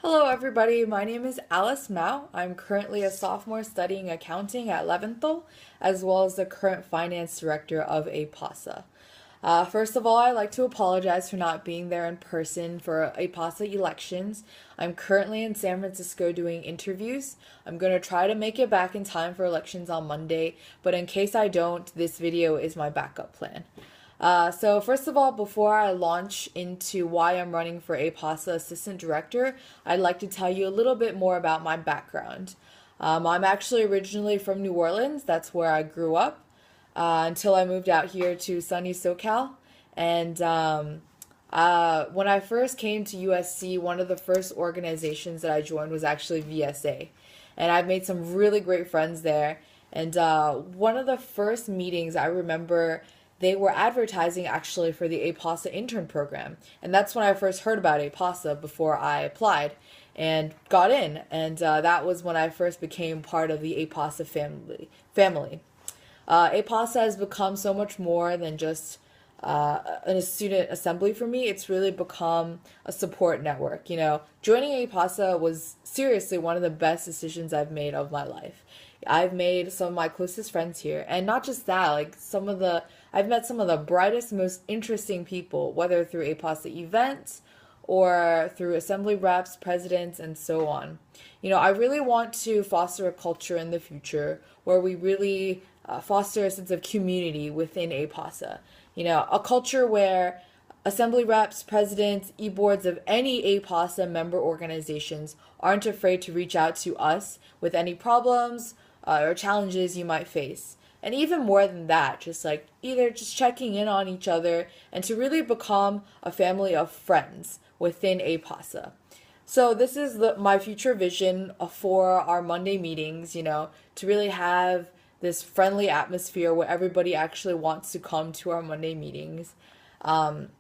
Hello, everybody. My name is Alice Mao. I'm currently a sophomore studying accounting at Leventhal, as well as the current finance director of APASA. First of all, I'd like to apologize for not being there in person for APASA elections. I'm currently in San Francisco doing interviews. I'm going to try to make it back in time for elections on Monday, but in case I don't, this video is my backup plan. So first of all, before I launch into why I'm running for APASA Assistant Director, I'd like to tell you a little bit more about my background. I'm actually originally from New Orleans. That's where I grew up until I moved out here to sunny SoCal. And when I first came to USC, one of the first organizations that I joined was actually VSA. And I've made some really great friends there. And one of the first meetings I remember, they were advertising actually for the APASA intern program. And that's when I first heard about APASA before I applied and got in. And that was when I first became part of the APASA family. APASA has become so much more than just a student assembly for me. It's really become a support network. Joining APASA was seriously one of the best decisions I've made of my life. I've made some of my closest friends here, and not just that, I've met some of the brightest, most interesting people, whether through APASA events or through assembly reps, presidents, and so on. I really want to foster a culture in the future where we really foster a sense of community within APASA. A culture where assembly reps, presidents, e-boards of any APASA member organizations aren't afraid to reach out to us with any problems or challenges you might face. And even more than that, just either just checking in on each other and to really become a family of friends within APASA. So this is my future vision for our Monday meetings, to really have this friendly atmosphere where everybody actually wants to come to our Monday meetings. And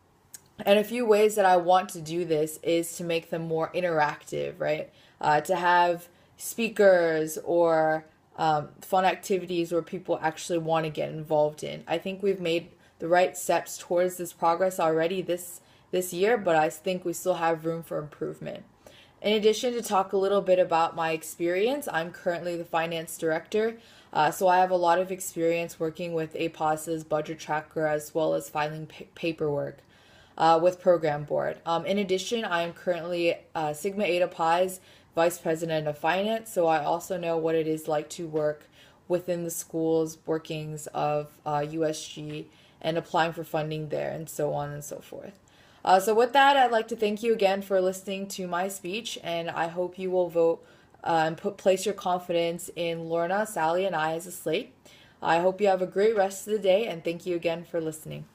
a few ways that I want to do this is to make them more interactive, right? To have speakers or fun activities where people actually want to get involved in. I think we've made the right steps towards this progress already this year, but I think we still have room for improvement. In addition, to talk a little bit about my experience, I'm currently the finance director, so I have a lot of experience working with APASA's budget tracker as well as filing paperwork with program board. In addition, I am currently Sigma Eta Pi's Vice President of Finance, so I also know what it is like to work within the school's workings of USG and applying for funding there and so on and so forth. So with that, I'd like to thank you again for listening to my speech, and I hope you will vote and place your confidence in Lorna, Sally, and I as a slate. I hope you have a great rest of the day, and thank you again for listening.